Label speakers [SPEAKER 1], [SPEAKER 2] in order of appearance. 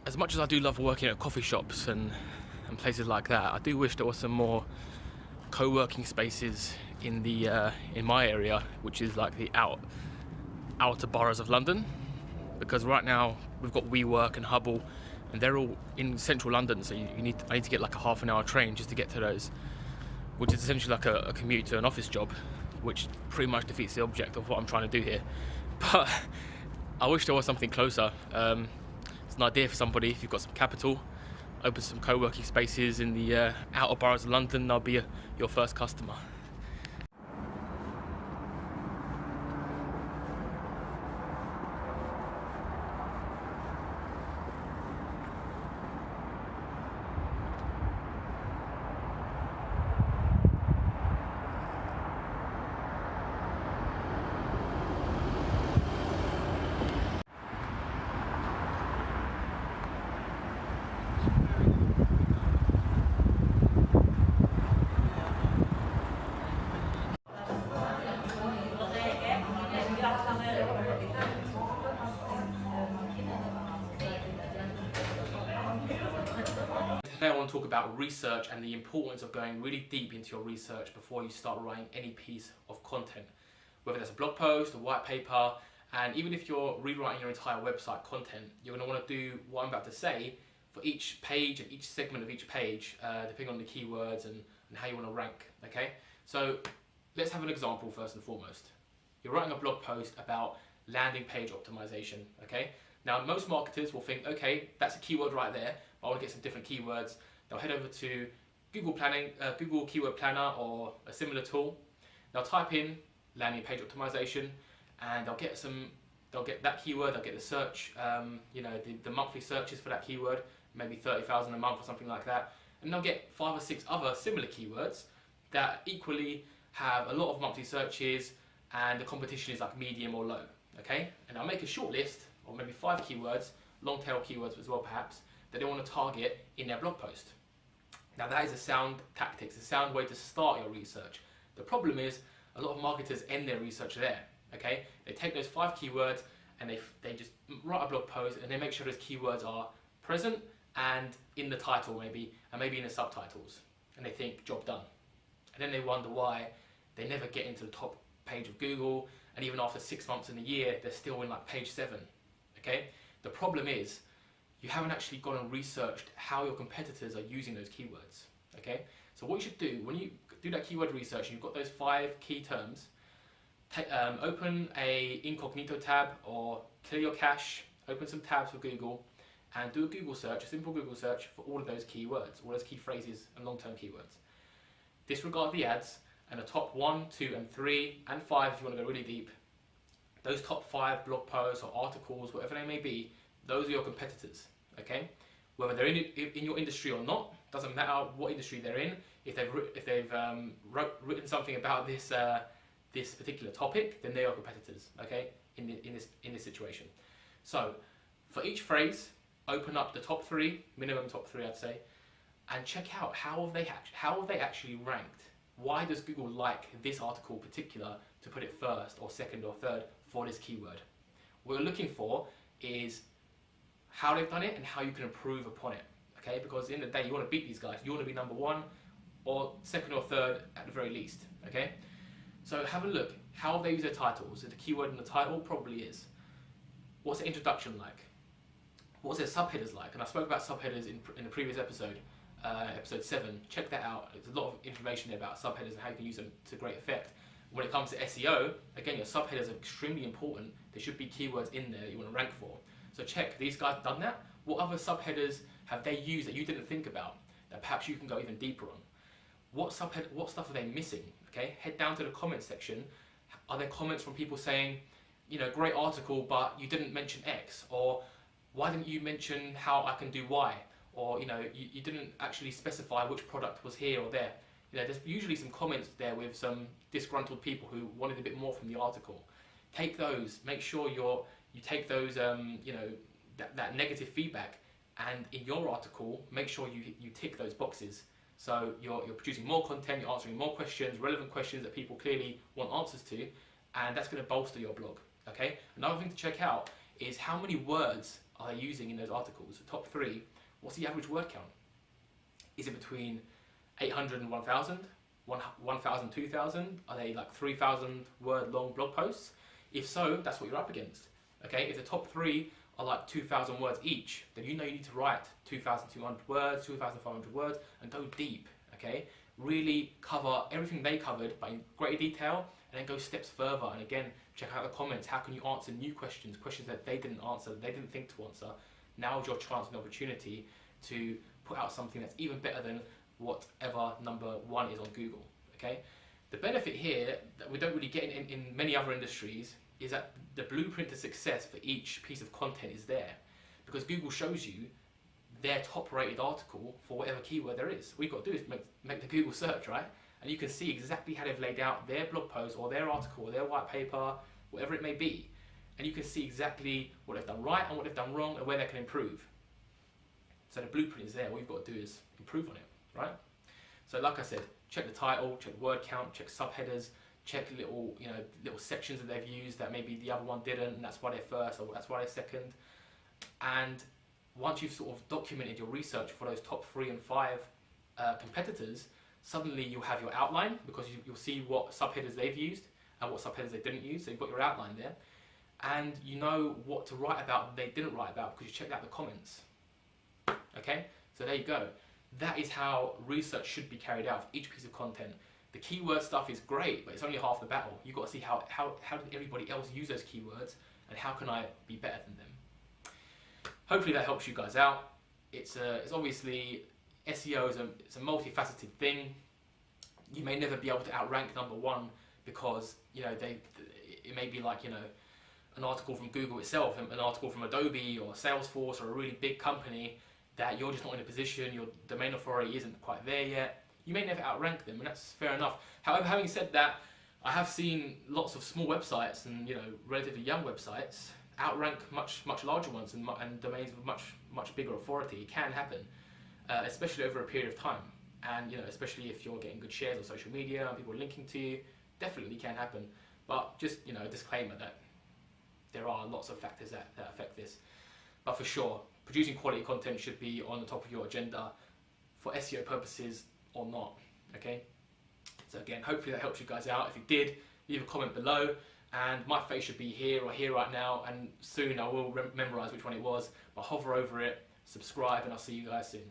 [SPEAKER 1] as much as I do love working at coffee shops and places like that, I do wish there was some more co-working spaces in the in my area, which is like the outer boroughs of London. Because right now we've got WeWork and Hubble, and they're all in central London, so I need to get like a half an hour train just to get to those, which is essentially like a commute to an office job, which pretty much defeats the object of what I'm trying to do here. But I wish there was something closer. It's an idea for somebody. If you've got some capital, open some co-working spaces in the outer boroughs of London, I'll be your first customer. Today I want to talk about research and the importance of going really deep into your research before you start writing any piece of content. Whether that's a blog post, a white paper, and even if you're rewriting your entire website content, you're going to want to do what I'm about to say for each page and each segment of each page, depending on the keywords and how you want to rank, okay? So let's have an example first and foremost. You're writing a blog post about landing page optimization, okay? Now most marketers will think, okay, that's a keyword right there, I want to get some different keywords. They'll head over to Google Keyword Planner or a similar tool. They'll type in landing page optimization, and they'll get that keyword. They'll get the search, the monthly searches for that keyword, maybe 30,000 a month or something like that, and they'll get 5 or 6 other similar keywords that equally have a lot of monthly searches, and the competition is like medium or low. Okay, and I'll make a short list, or maybe 5 keywords, long tail keywords as well perhaps, that they want to target in their blog post. Now that is a sound tactic, it's a sound way to start your research. The problem is a lot of marketers end their research there. Okay, they take those 5 keywords and they just write a blog post and they make sure those keywords are present and in the title maybe, and maybe in the subtitles, and they think job done. And then they wonder why they never get into the top page of Google, and even after 6 months in a year they're still in like page 7. Okay, the problem is you haven't actually gone and researched how your competitors are using those keywords. Okay, so what you should do when you do that keyword research and you've got those 5 key terms, open a incognito tab or clear your cache, open some tabs for Google, and do a Google search, a simple Google search for all of those keywords, all those key phrases and long-term keywords. Disregard the ads, and the top 1, 2, and 3, and 5 if you want to go really deep. Those top 5 blog posts or articles, whatever they may be, those are your competitors, okay? Whether they're in your industry or not, doesn't matter what industry they're in. If they've written something about this this particular topic, then they are competitors, okay? In this situation. So for each phrase, open up the top 3, minimum top 3, I'd say, and check out how have they actually ranked. Why does Google like this article in particular to put it first or second or third for this keyword? What you're looking for is how they've done it and how you can improve upon it. Okay, because at the end of the day, you want to beat these guys. You want to be number 1 or second or third at the very least. Okay, so have a look. How have they used their titles? Is the keyword in the title? Probably is. What's the introduction like? What's their subheaders like? And I spoke about subheaders in the previous episode, episode 7. Check that out. There's a lot of information there about subheaders and how you can use them to great effect. When it comes to SEO, again, your subheaders are extremely important. There should be keywords in there that you want to rank for. So check, these guys done that? What other subheaders have they used that you didn't think about, that perhaps you can go even deeper on? What stuff are they missing? Okay, head down to the comments section. Are there comments from people saying, you know, great article, but you didn't mention X? Or why didn't you mention how I can do Y? Or, you know, you didn't actually specify which product was here or there. You know, there's usually some comments there with some disgruntled people who wanted a bit more from the article. Take those, make sure you take those, that negative feedback, and in your article, make sure you tick those boxes. So you're producing more content, you're answering more questions, relevant questions that people clearly want answers to, and that's going to bolster your blog. Okay. Another thing to check out is how many words are they using in those articles? The top 3, what's the average word count? Is it between 800 and 1,000? 1,000, 2,000? Are they like 3,000 word long blog posts? If so, that's what you're up against. Okay, if the top 3 are like 2,000 words each, then you know you need to write 2,200 words, 2,500 words, and go deep. Okay, really cover everything they covered, but in greater detail, and then go steps further. And again, check out the comments. How can you answer new questions, questions that they didn't answer, that they didn't think to answer? Now is your chance and opportunity to put out something that's even better than whatever number 1 is on Google. Okay, the benefit here that we don't really get in many other industries is that the blueprint to success for each piece of content is there, because Google shows you their top rated article for whatever keyword there is. All you've got to do is make the Google search, right? And you can see exactly how they've laid out their blog post or their article or their white paper, whatever it may be. And you can see exactly what they've done right and what they've done wrong and where they can improve. So the blueprint is there. All you've got to do is improve on it, right? So like I said, check the title, check the word count, check subheaders, check little sections that they've used that maybe the other one didn't, and that's why they're first or that's why they're second. And once you've sort of documented your research for those top 3 and 5 competitors, suddenly you'll have your outline, because you'll see what subheaders they've used and what subheaders they didn't use. So you've got your outline there, and you know what to write about that they didn't write about because you checked out the comments. Okay, so there you go. That is how research should be carried out for each piece of content. The keyword stuff is great, but it's only half the battle. You've got to see how did everybody else use those keywords, and how can I be better than them. Hopefully that helps you guys out. It's obviously SEO it's a multifaceted thing. You may never be able to outrank number 1 because it may be like an article from Google itself, an article from Adobe or Salesforce or a really big company that you're just not in a position, your domain authority isn't quite there yet. You may never outrank them, and that's fair enough. However, having said that, I have seen lots of small websites and relatively young websites outrank much larger ones and domains with much bigger authority. It can happen, especially over a period of time, and especially if you're getting good shares on social media and people are linking to you, definitely can happen. But just a disclaimer that there are lots of factors that affect this. But for sure, producing quality content should be on the top of your agenda for SEO purposes or not. Okay. So again, hopefully that helps you guys out. If it did, leave a comment below. And my face should be here or here right now, and soon I will memorize which one it was, but hover over it, subscribe, and I'll see you guys soon.